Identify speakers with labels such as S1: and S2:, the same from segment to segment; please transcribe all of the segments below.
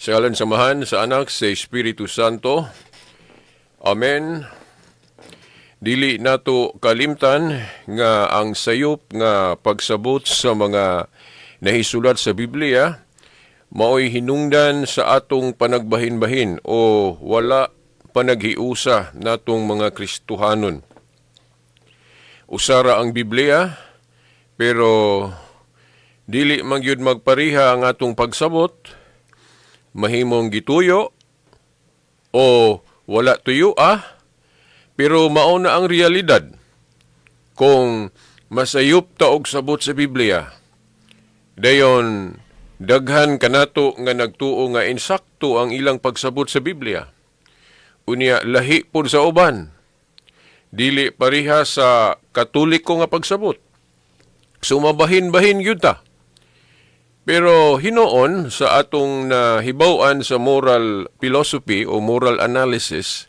S1: Sa ngalan samahan sa anak sa Espiritu Santo. Amen. Dili nato kalimtan nga ang sayop nga pagsabot sa mga nahisulat sa Biblia maoy hinungdan sa atong panagbahin-bahin o wala panaghiusa natong mga Kristohanon. Usara ang Biblia pero dili man gyud magpariha ang atong pagsabot, mahimong gituyo o wala tuyo pero mao na ang realidad. Kung masayop ta og sabot sa Biblia, dayon daghan kanato nga nagtuo nga insakto ang ilang pagsabot sa Biblia. Unya lahi pod sa uban, dili pariha sa Katoliko nga pagsabot. Sumabahin-bahin gyud ta. Pero hinoon sa atong nahibaw-an sa moral philosophy o moral analysis,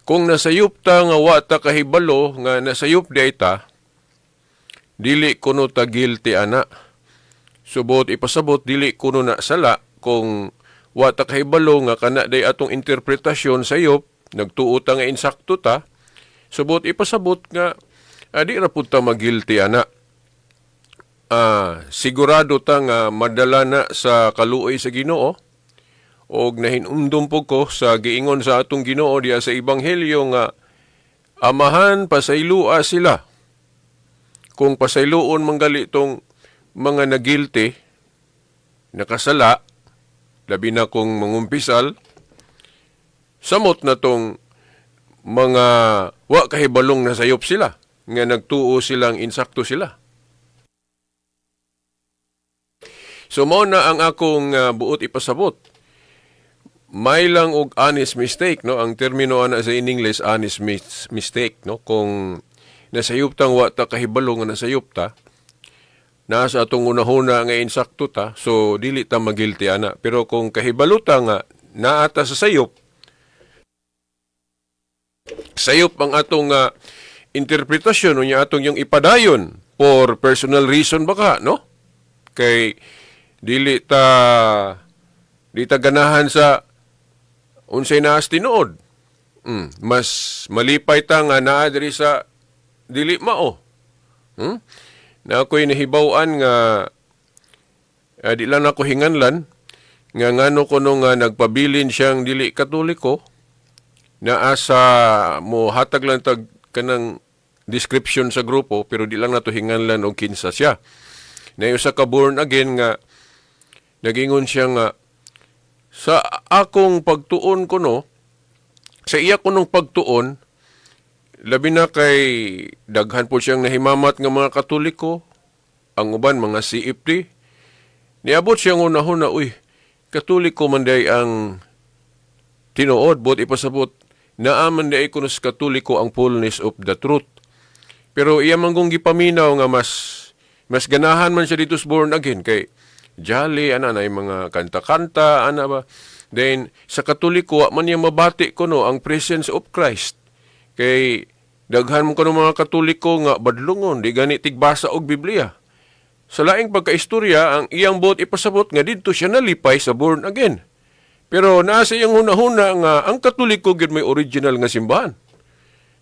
S1: kung nasayop ta nga wa ta kahibalo nga nasayop di ta, dili kuno ta guilty ana. Subot ipasabot dili kuno na sala kung wa ta kahibalo nga kana day atong interpretasyon sayop, nagtuo ta nga insakto ta, subot ipasabot nga di ra pud ta magilty ana. Sigurado ta nga madala na sa kaluoy sa Ginoo og nahinumdum po ko sa giingon sa atong Ginoo diya sa Ebanghelyo nga amahan pasaylua sila. Kung pasayloon manggali tong mga nagilty, nakasala, labi na kung mangumpisal, samot na tong mga wa kahibalong nasayop sila nga nagtuo silang insakto sila. So mao na ang akong buot ipasabot. May lang og honest mistake, no? Ang termino ana sa in English honest mistake, no? Kung nasayop tang wa ta kahibalo nga nasayop ta, nasa atong unahuna nga insakto ta, so dili ta magilty ana. Pero kung kahibalo ta nga naata sa sayop ang atong interpretasyon unya atong yung ipadayon for personal reason baka, no? Kay dili ta ganahan sa unsay naas tinuod. Mas malipay ta nga naa diri sa dili mao. Na ako'y nahibaw-an nga di lang ako hinganlan nga ngano kuno nga nagpabilin siyang dili Katoliko na asa mo hatag lang tag kanang description sa grupo pero di lang nato hinganlan og kinsa siya. Na usa ka born again nga nagingon siya nga sa akong pagtuon kuno, sa iya kunong pagtuon, labi na kay daghan po siyang nahimamat nga mga Katoliko, ang uban mga CFD. Niabot siyang unahon na, Katoliko man day ang tinuod, bot ipasabot, naaman day kuno sa Katoliko ang fullness of the truth. Pero iya manggong gipaminaw nga mas ganahan man siya dito sa born again kay jolly, na yung mga kanta-kanta, ba? Then, sa Katoliko, man yung mabati ko, no, ang presence of Christ. Kay, daghan mo ko ng mga Katoliko nga, badlungon, di gani tigbasa og Biblia. Sa laing pagkaistorya, ang iyang buot ipasabot nga dito siya nalipay sa born again. Pero nasa iyang huna-huna nga, ang Katoliko gid may original nga simbahan.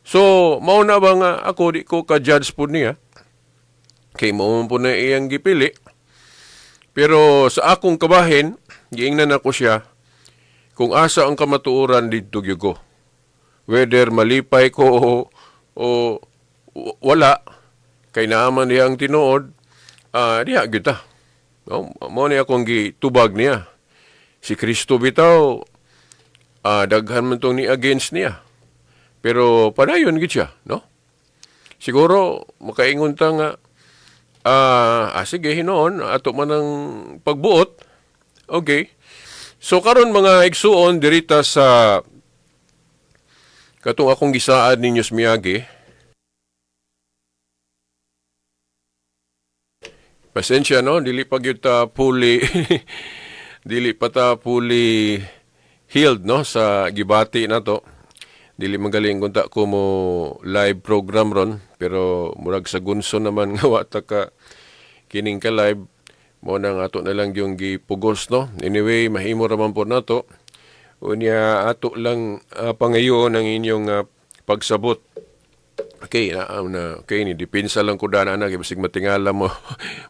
S1: So, mauna ba nga ako, di ko ka-judge po niya. Kay mauna po na iyang gipili. Pero sa akong kabahin, giingnan ako siya, kung asa ang kamatuoran dito gyugo. Whether malipay ko o wala, kay naaman niya ang tinuod, diha kita. No? Mo niya akong gitubag niya. Si Kristo bitaw, daghan man tong ni against niya. Pero padayon gid siya, no? Siguro, makaingon ta nga, sige, hinoon, ato man ang pagbuot. Okay. So, karon mga igsuon, dirita sa katong akong gisaad ninyo Miyagi. Pasensya, no? Dili pa gyud ta fully, dili pa ta fully healed, no? Sa gibati na to. Dili magaling kung ta ko mo live program ron. Pero murag sa gunso naman nga wata ka kining ka live. mo nang ato na lang yung gipugos, no? Anyway, mahimo raman po nato. Unya ato lang pangayon ang inyong pagsabot. Okay, okay ni depensa lang ko dana na kay basig matingala mo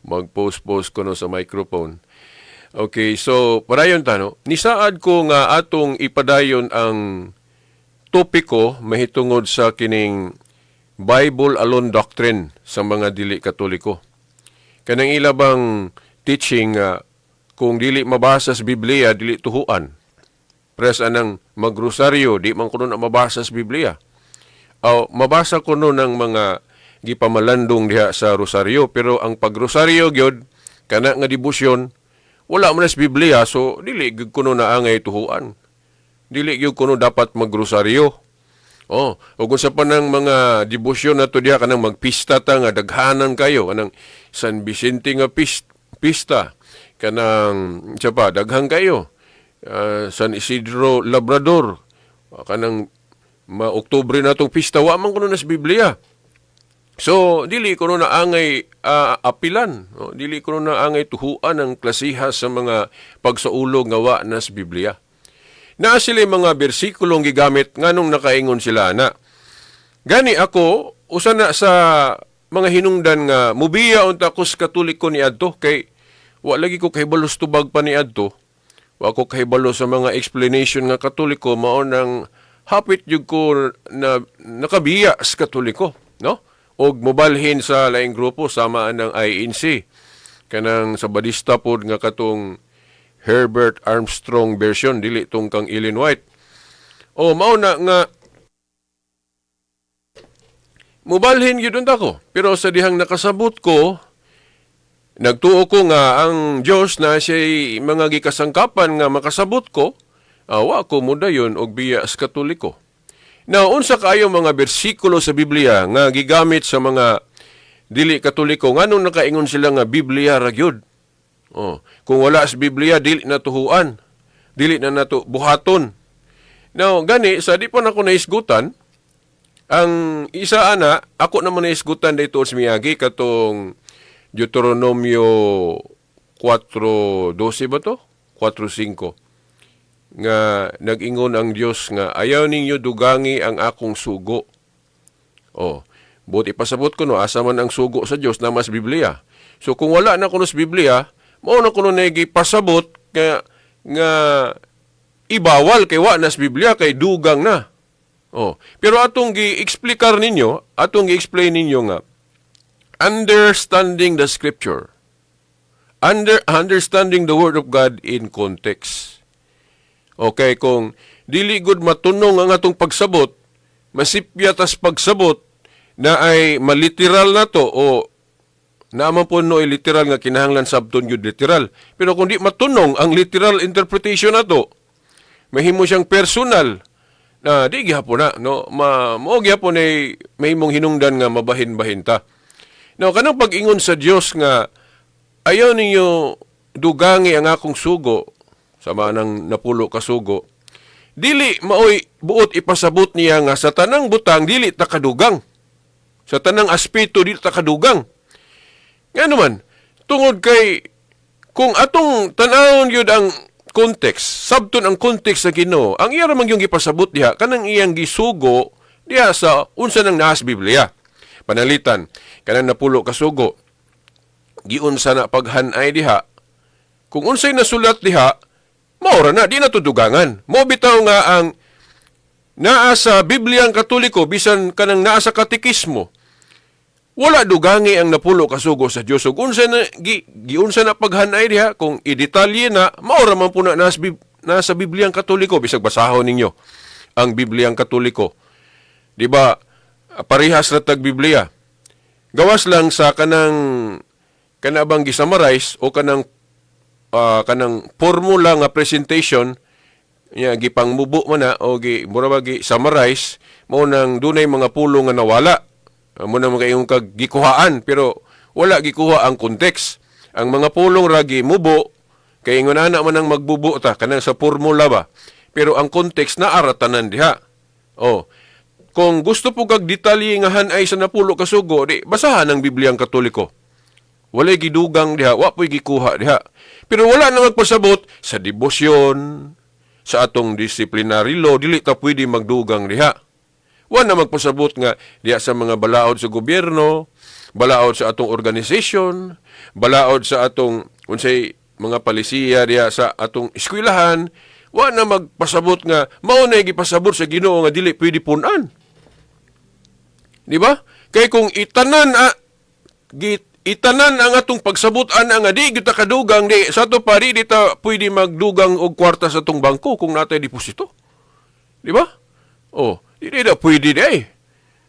S1: mag-post ko no sa microphone. Okay, so padayon tano, nisaad ko nga atong ipadayon ang topiko mahitungod sa kining Bible alone doctrine sa mga dili Katoliko. Kanang ilabang teaching kung dili mabasa sa Biblia, dili tuhuan. Pres anang magrosaryo, di man kuno na mabasa sa Biblia. O mabasa kuno ng mga gipamalandong diha sa rosaryo, pero ang pagrosaryo gyud kana nga debosyon wala man sa Biblia, so dili gyud kuno na angay tuhuan. Dili gyud kuno dapat magrosaryo. O kung sa panang mga debosyon nato diha kanang magpista ta nga daghanan kayo kanang San Vicente nga pista kanang daghan kayo. San Isidro Labrador kanang Oktubre na itong pista, wa man kuno na sa Biblia. So, dili kuno na angay apilan. No? Dili kuno na angay tuhuan ang klasiha sa mga pagsaulog nga wa na sa Biblia. Naa sila mga bersikulong gigamit nganong nakaingon sila na. Gani ako, usa na sa mga hinungdan nga, mubiya unta ko sa Katoliko ni adto kay wa lagi ko kahibalos tubag pa ni adto. Wa ko kahibalo sa mga explanation nga Katoliko, mao nang hapit yun ko na nakabiya sa Katoliko, no? O mobalhin sa laing grupo, samaan ng INC. Kanang sa Badista po nga katong Herbert Armstrong version, dili tong kang Ellen White. O mauna nga, mobalhin yun ko. Pero sa dihang nakasabot ko, nagtuo ko nga ang Diyos na siya'y mga gikasangkapan nga makasabot ko, wa ko mo dayon og biya sa Katoliko. Now, unsa kayo mga bersikulo sa Biblia nga gigamit sa mga dili Katoliko, nganong nakaingon sila nga Biblia ra gyud? Kung wala sa Biblia, dili na tuhuan, dili na nato buhaton. Now, gani, sa di pa na ako naisgutan, ang isa ana, ako naman naisgutan dito sa Miyagi, katong Deuteronomio 4:12 ba to? 4:5. Nga nag-ingon ang Dios nga ayaw ninyo dugangi ang akong sugo. Buti pasabot ko no, asa man ang sugo sa Dios na mas Biblia. So kung wala na kuno sa Biblia, mao na kuno nagi pasabot nga ibawal kay wa na sa Biblia kay dugang na. Pero atong gi-explicar ninyo, atong gi-explain ninyo nga understanding the scripture. Understanding the word of God in context. Okay, kung dili gud matunong ang atong pagsabot, masipya tas pagsabot na ay maliteral na to o naman po no literal nga kinahanglan sabton yun literal. Pero kung di matunong ang literal interpretation na to, mahimo siyang personal na di gihapon na, no? Mao gihapon ay mahimong hinungdan nga mabahin-bahin ta. Now, kanang pag-ingon sa Dios nga ayaw ninyo dugangi ang akong sugo, sama ng napulo ka sugo, dili maoy buot ipasabot niya nga sa tanang butang dili ta kadugang. Sa tanang aspeto dili ta kadugang. Nga naman, tungod kay kung atong tanawon yun ang context, sabton ang context sa Ginoo, ang iya ramang yung ipasabot diha kanang iyang gisugo diha sa unsa nang naa sa Biblia. Panalitan, kanang napulo ka sugo, giunsa na paghanay diha. Kung unsay nasulat diha, maura na, di natudugangan. Mo bitaw nga ang naa sa Bibliang Katoliko, bisan kanang naa sa katikismo, wala dugangi ang napulo kasugo sa Dios. Kung unsa na giunsa na paghanay diha, kung idetalye na, maura man po na nasa Bibliang Katoliko, bisag basahon ninyo ang Bibliang Katoliko. Di ba, parihas na tag Biblia. Gawas lang sa kanang gisummarize o kanang formula nga presentation gipangmubo man na o mura summarize mo nang dunay mga pulo nga nawala mo nang mga iyong gikuhaan pero wala gikuha ang context. Ang mga pulong ragi mubo kay ingon ana man ang magbubo ta kanang sa formula ba, pero ang context na aratanan diha. Kung gusto po kag detalye nga hanay sa napulo ka sugo, di basahan ang Bibliang Katoliko. Walay gidugang diha, wa po'y gikuha diha. Pero wala na magpasabot sa debosyon, sa atong disciplinary law, dili ta pwede magdugang diha. Wa na magpasabot nga diha sa mga balaod sa gobyerno, balaod sa atong organisasyon, balaod sa atong unsay mga palisiya diha sa atong eskwelahan, wa na magpasabot nga mao na gipasabot sa Ginoo nga dili pwede punan. Di ba? Kay kung itanan ang atong pagsabutan nga di kita kadugang di sa to pa di ta pwede magdugang og kwarta sa atong bangko kung natay deposito. Di ba? Oh, di na pwede di.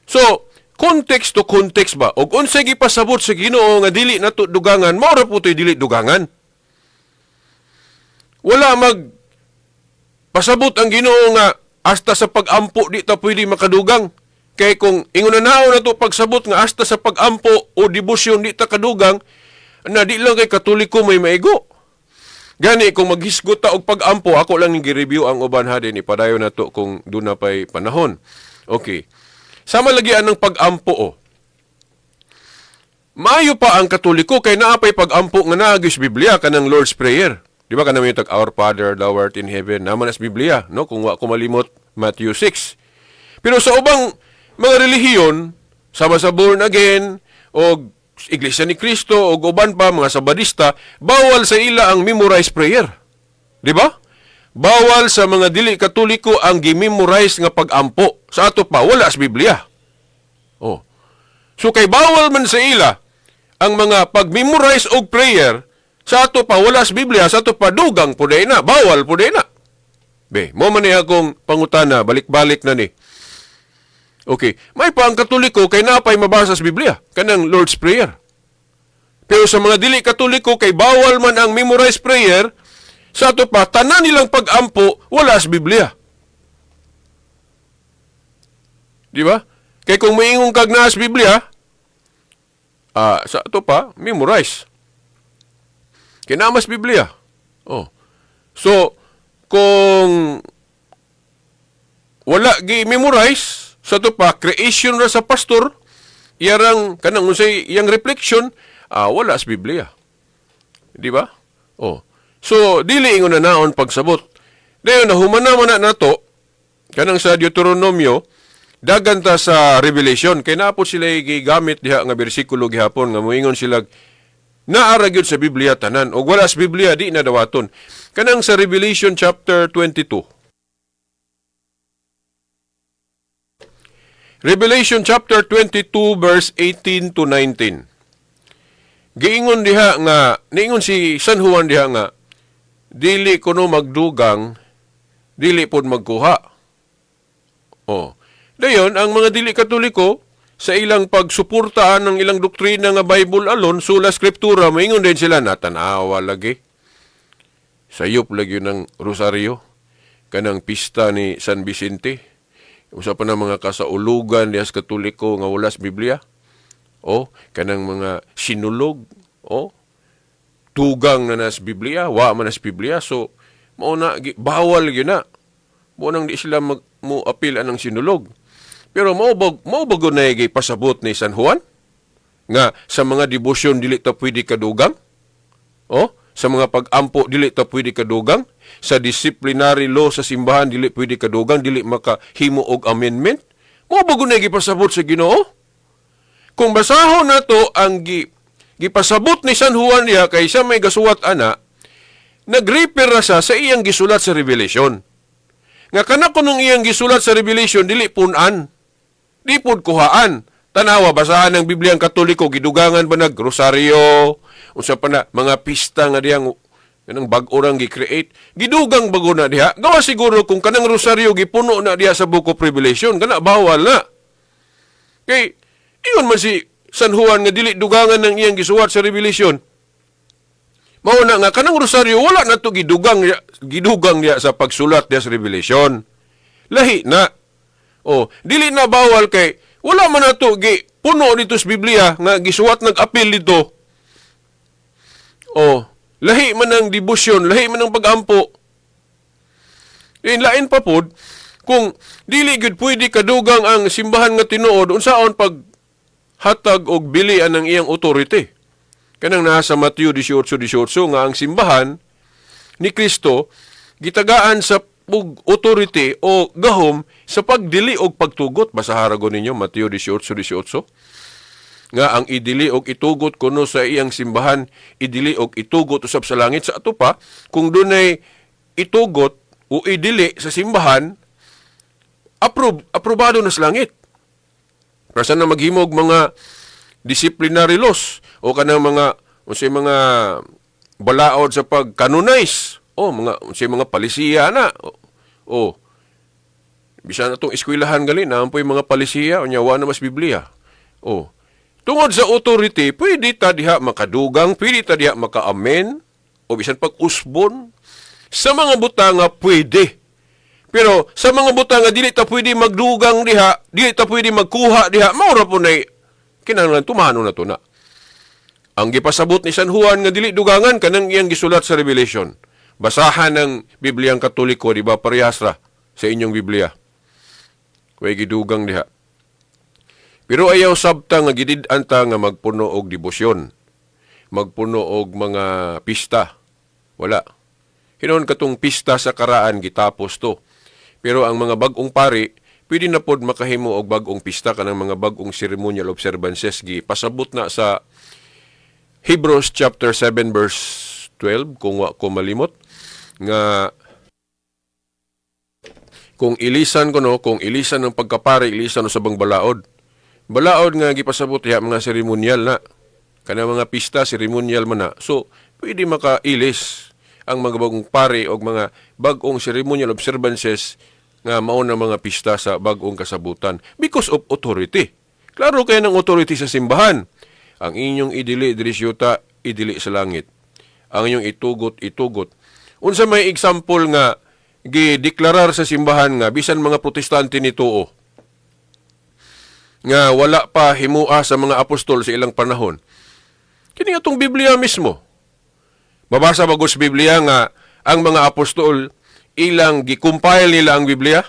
S1: So, context to context ba? Og unsay gipasabot sa Ginoo nga dili nato dugangan, mao ra putoy dili dugangan. Wala mag pasabot ang Ginoo nga hasta sa pag-ampo di ta pwede makadugang. Kay kung ingunanaw na to pagsabot nga hasta sa pag-ampo o debosyon di ta kadugang, na di lang kay Katoliko may maigo. Gani kung maghisgot ta og pag-ampo, ako lang gi-review ang uban ha din ipadayon na to kung doon na pa'y panahon. Okay. Sama lagian ng pag-ampo o. Maayo pa ang Katoliko kay naapay pag-ampo nga naagis Biblia kanang Lord's Prayer. Di ba kanang may Our Father, thou art in heaven, naman as Biblia, no? Kung wa ko malimot, Matthew 6. Pero sa ubang mga relihiyon, sama sa born again, o Iglesia ni Cristo, o uban pa, mga Sabadista, bawal sa ila ang memorized prayer. Di ba? Bawal sa mga dili Katoliko ang gi-memorize nga pag-ampo. Sa ato pa, wala sa Biblia. Oh. So kay bawal man sa ila ang mga pag-memorize og prayer, sa ato pa, wala sa Biblia, sa ato pa, dugang po na, bawal po na. Be, mo man niya akong pangutana, balik-balik na ni. Okay, may pa ang Katoliko kay napay mabasa sa Biblia, kanang Lord's Prayer. Pero sa mga dili Katoliko kay bawal man ang memorized prayer, sa ato pa, tanan nilang pag-ampo, wala sa Biblia. Di ba? Kay kung maingong kag na sa Biblia, sa ato pa, memorize. Kinamas Biblia. Oh. So, kung wala gi-memorize, sa to pa, creation ra sa pastor, iyarang, kanang unsay iyang reflection, wala sa Biblia. Di ba? Oh. So, dili ingon na naon pagsabot. Dayon, nahumana-mana na to, kanang sa Deuteronomio, dagan ta sa Revelation, kay napo sila gigamit diha nga bersikulo gihapon, nga moingon sila, naaragyod sa Biblia tanan, o wala sa Biblia, di na dawaton. Kanang sa Revelation chapter 22, Revelation chapter 22 verse 18 to 19. Giingon diha nga, niingon si San Juan diha nga, dili kuno magdugang, dili pod magkuha. Oh. Dayon, ang mga dili Katoliko, sa ilang pagsuportaan ng ilang doktrina nga Bible alone, sula Skriptura, maingon din sila, natanawa lagi. Sayop lagi ng rosaryo, kanang pista ni San Vicente. Usa pa na mga kasaulugan dias Katoliko nga wala sa Biblia. O, kanang mga sinulog. O, tugang na nas Biblia, wa man nas Biblia. So, mauna, bawal yun na. Maunang di sila mo-apil anang sinulog. Pero maubago na pasabot ni San Juan nga sa mga debosyon dili ta pwede kadugang. O, sa mga pag-ampo dili ta pwede kadugang. Sa disciplinary law sa simbahan dili pwede kadugang, dili makahimo og amendment. Maubago na pasabot sa Ginoo. Kung basahon nato ang gipasabot ni San Juan niya kay sa may gasuwat ana, nag-refer sa iyang gisulat sa Revelation. Nga kana kunong iyang gisulat sa Revelation dili punan. Di pud kuhaan. Tanawa basahan ng Biblia ang Katoliko gidugangan ba nag-rosaryo, unsa pa na mga pista nga diyang kanang bag-o rang gi-create. Gidugang bago na diha. Gawa siguro kung kanang rosaryo gipuno na diha sa Book of Revelation, kana bawal na. Kay ingon man si San Juan nga dili dugangan ng iyang gisuwat sa Revelation. Mao na nga kanang rosaryo wala na to gidugang diha sa pagsulat diha sa Revelation. Lahi na. O, dili na bawal kay wala man na to puno dito sa Biblia nga gisuwat nag-apil dito. O, lahi man ang debosyon, lahi man ang pag-ampo. Lain pa pod, kung dili gud pwede kadugang ang simbahan nga tinuod, unsaon pag hatag og bilian ng iyang authority. Kanang nasa Mateo 18:18 nga ang simbahan ni Kristo gitagaan sa authority o gahom sa pagdili og pagtugot. Basaharagon ninyo Mateo 18:18. Nga ang idili og itugot kuno sa iyang simbahan, idili og itugot usab sa langit. Sa ato pa, kung dunay itugot o idili sa simbahan, aprobado na sa langit. Kasi na maghimog mga disciplinary laws o kanang mga balaod sa pag-canonize o mga palisiya na o bisan atong eskwelahan gali na ampoy mga palisiya o nyawa na mas Biblia. O tungod sa authority, pwede ta diha makadugang, pwede ta diha maka-amen o bisan pag-usbon. Sa mga butanga pwede. Pero sa mga butanga dili ta pwede magdugang diha, dili ta pwede magkuha diha, maura po na kinahanglan tumano na to na. Ang gipasabot ni San Juan nga dili dugangan kanang iyang gisulat sa Revelation. Basahan ng Bibliang Katoliko, di ba, parehas ra sa inyong Biblia. Kuway gidugang diha. Pero ayaw sabta nga gidid-an ta nga magpuno og debosyon. Magpuno og mga pista. Wala. Hinon katong pista sa karaan gitapos to. Pero ang mga bag-ong pari, pwede na pod makahimo og bag-ong pista kanang mga bag-ong ceremonial observances pasabot na sa Hebrews chapter 7 verse 12 kung wa ko malimot nga kung ilisan ng pagkapari, ilisan no sa bang balaod. Balaod nga gipasabot ya mga seremonyal na. Kanang mga pista, seremonyal man na. So, pwede makailis ang mga bagong pari o mga bagong ceremonial observances nga mao na mga pista sa bagong kasabutan because of authority. Klaro kayo ng authority sa simbahan. Ang inyong idili, dirisyuta, idili sa langit. Ang inyong itugot. Unsa may example nga gideklarar sa simbahan nga bisan mga protestante nituo nga wala pa himua sa mga apostol sa ilang panahon. Kini atong Biblia mismo. Mabasa bagos Biblia nga ang mga apostol ilang gi-compile nila ang Biblia,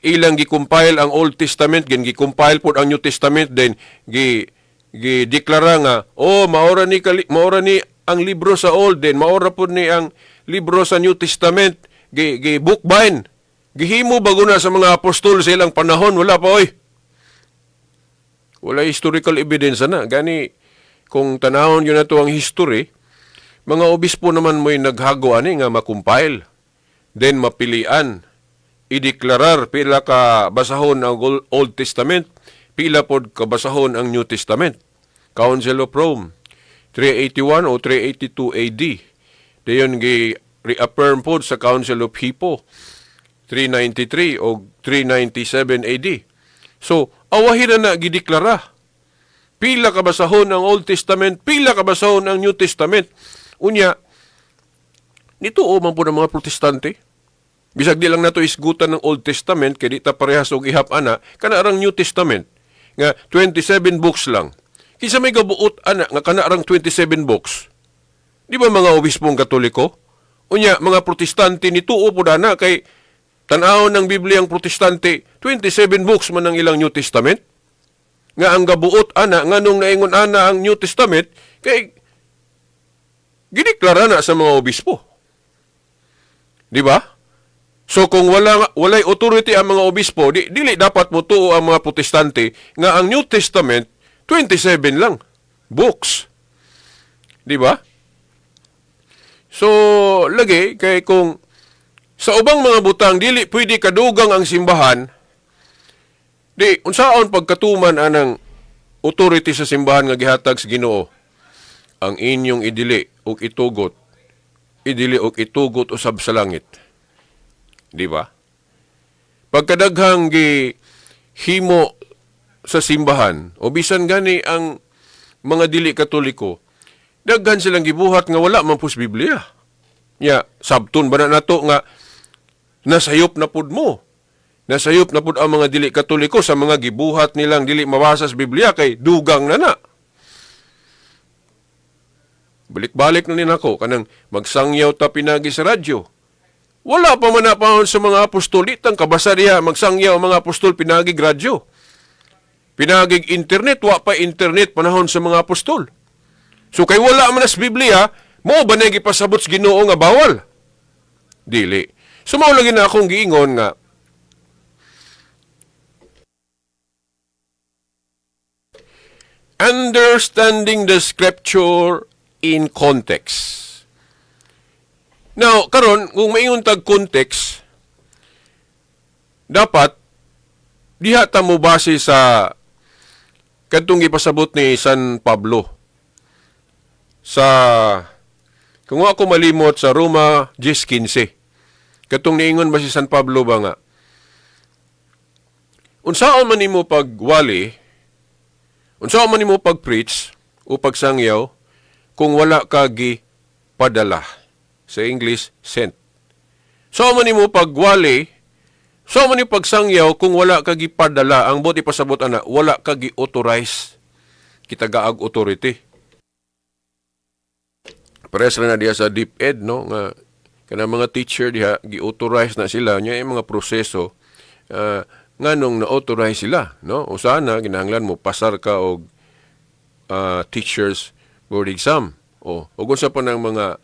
S1: ilang gi-compile ang Old Testament, gi-compile pod ang New Testament, then gi-deklara nga maora ni ang libro sa Old, then maora pod ni ang libro sa New Testament, gi-bookbind, gihimo bago na sa mga apostol sa ilang panahon, wala pa oy. Wala historical evidence na. Gani, kung tanahon yun na to ang history, mga obispo naman mo'y naghago ani nga makumpile. Then mapilian, ideklarar pila ka basahon ang Old Testament, pila pod ka basahon ang New Testament. Council of Rome, 381 o 382 AD. Dayon gi-reaffirm pod sa Council of Hippo, 393 o 397 AD. So, awahin na gideklara. Pila ka basahon ang Old Testament, pila ka basahon ang New Testament. Unya, nituo man po ng mga protestante. Bisag di lang nato isgutan ng Old Testament, kaya di ta parehas og ihap-ana, kanarang New Testament, nga 27 books lang. Kisa may gabuot ana, nga kanarang 27 books. Di ba mga obispong Katoliko? Unya, mga protestante nituo po na kay tanawon ng Bibliang protestante, 27 books man ang ilang New Testament. Nga ang gabuot ana, nga nung naingon ana ang New Testament, kay gideklara na sa mga obispo. Di ba? So kung walay authority ang mga obispo, dili dapat motuo ang mga protestante nga ang New Testament 27 lang books. Di ba? So lagi kay kung sa ubang mga butang dili pwede kadugang ang simbahan, di unsaon pagkatuman anang authority sa simbahan nga gihatag sa Ginoo? Ang inyong idili o itugot usab sa langit. Di ba? Pagkadaghang gihimo sa simbahan, o bisan gani ang mga dili Katoliko, daghan silang gibuhat nga wala man pus Biblia. Ya, sabton ba na nato nga nasayop na pud mo? Nasayop na pud ang mga dili Katoliko sa mga gibuhat nilang dili mabasa sa Biblia kay dugang na. Balik-balik na din ako, kanang magsangyaw ta pinagi sa radyo. Wala pa man na panahon sa mga apostol, itang kabasa diha, magsangyaw ang mga apostol pinagig radyo. Pinagig internet, wa pa internet panahon sa mga apostol. So kay wala man sa Biblia, mo ba na gipasabot sa Ginoo nga bawal? Dili. So mao lagi na akong giingon nga understanding the scripture in context. Now, karon kung maingon tag context, dapat diha ta mo base sa kadtong gipasabot ni San Pablo sa kung ako malimot sa Roma 10:15. Katong niingon ba si San Pablo ba nga unsaon man nimo pagwali, unsaon man nimo pag-preach o pagsangyaw kung wala ka padala. Sa English, sent. So man nimo pagwali, so man nimo pagsangyaw kung wala ka padala, ang bot ipasabot ana, wala ka authorize kitagaag authority. Pares na diha sa DepEd, no, nga kana mga teacher diha gi-authorize na sila nya yung mga proseso nganong na-authorize sila, no? O sana ginahanglan mo pasar ka og teachers board exam. O unsa pa ng mga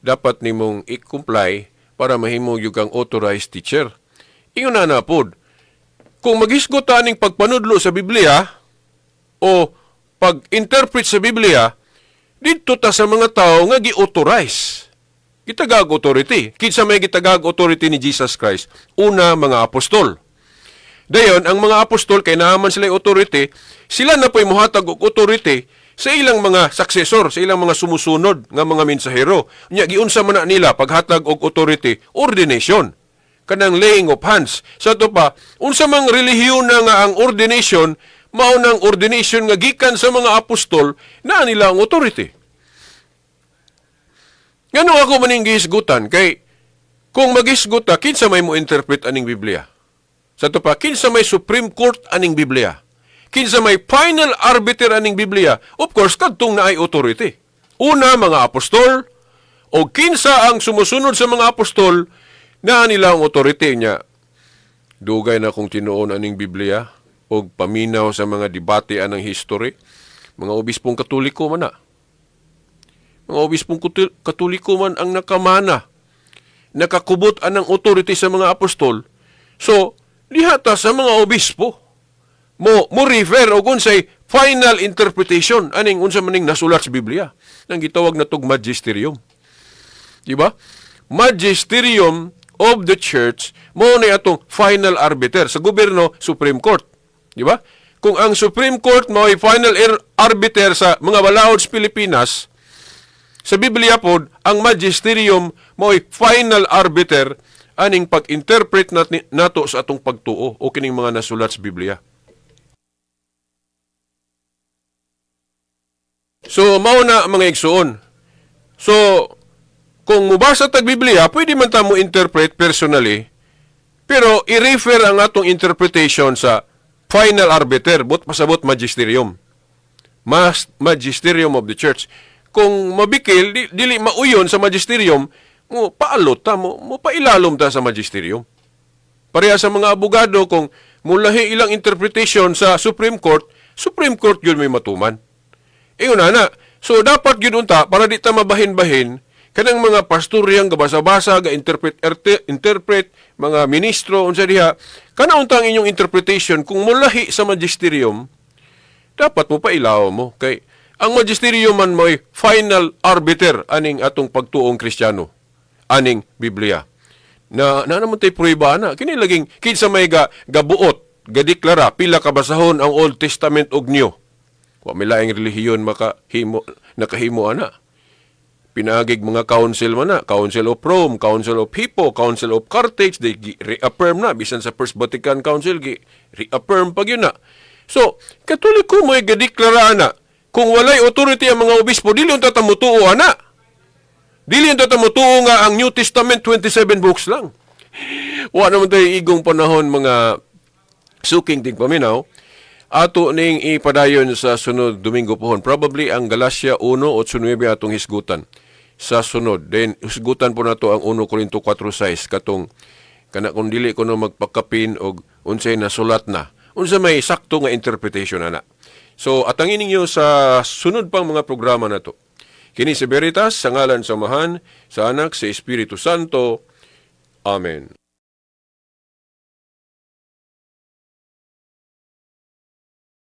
S1: dapat nimong i-comply para mahimo gyud kang authorized teacher. Ingon na pod. Kung maghisgot ta ning pagpanudlo sa Biblia o pag-interpret sa Biblia, dito ta sa mga tao nga gi-authorize. Gitagag authority. Kinsa may gitagag authority ni Jesus Christ? Una, mga apostol. Dayon, ang mga apostol, kay naaman sila authority, sila na po'y muhatag og authority sa ilang mga successor, sa ilang mga sumusunod nga mga mensahero. Nya giunsa man na nila paghatag og authority, ordination. Kanang laying of hands. Sa to pa, unsa mang relihiyon na nga ang ordination, mao nang ordination nga gikan sa mga apostol na nila ang authority. Ngano ako maning gihisgutan kay kung magisguta kinsa may mo interpret aning Biblia. Sa to pa, kinsa may Supreme Court aning Biblia. Kinsa may final arbiter aning Biblia, of course, kadtong naay authority. Una, mga apostol, o kinsa ang sumusunod sa mga apostol, na nila ang authority niya. Dugay na kung tinuon aning Biblia, o paminaw sa mga debate anang history, mga obispong katoliko man na. Mga obispong katoliko man ang nakamana, nakakubot anang authority sa mga apostol. So, lihata sa mga obispo, mo refer og unsay final interpretation aning unsa maning nasulat sa Biblia nang gitawag na tog magisterium. Di ba? Magisterium of the church mo ni atong final arbiter sa gobyerno, Supreme Court. Di ba? Kung ang Supreme Court mo ay final arbiter sa mga balaod sa Pilipinas, sa Biblia pod ang magisterium mo ay final arbiter aning pag-interpret nato sa atong pagtuo o kining mga nasulat sa Biblia. So, mao na mga igsuon. So, kung mubasa tag Biblia, pwede man ta mo interpret personally, pero i-refer ang atong interpretation sa final arbiter, but pasabot magisterium. Magisterium of the church. Kung mabikil, dili mauyon sa magisterium, mo paalot ta, mo pailalom ta sa magisterium. Pareha sa mga abogado, kung mulahi ilang interpretation sa Supreme Court yun may matuman. Iyon na. So, dapat yun unta, para di ta mabahin-bahin, kanang mga pastoryang gabasa-basa, interpret, mga ministro, unsa diha, kana unta ang inyong interpretation, kung mulahi sa magisterium, dapat mo pailaw mo. Kay, ang magisterium man mo'y final arbiter aning atong pagtuong Kristiyano, aning Biblia. Na naman tayo prueba na, kini laging, kinsa may gabuot, gadeklara, pila kabasahon ang Old Testament og New. Wa may laing relihiyon nakahimo ana. Pinagig mga council man na, Council of Rome, Council of Hippo, Council of Carthage, they reaffirm na, bisan sa First Vatican Council, reaffirm pag yun na. So, Katoliko mo gadeklara na, kung walay authority ang mga obispo, dili yung tatamutuo ana. Dili yung tatamutuo nga ang New Testament 27 books lang. Wa naman tayo igong panahon mga suking tigpaminaw, ato ning ipadayon sa sunod Domingo pohon. Probably ang Galacia 1:8-9 atong hisgutan sa sunod. Then hisgutan po nato ang 1 Corinto 4:6 katong kana kung dili ko no magpakapin og unsay nasulat na. Unsa may sakto nga interpretation ana. So atangin ninyo sa sunod pang mga programa nato. Kini si Veritas, sa ngalan sa Amahan, sa Anak, sa Espiritu Santo. Amen.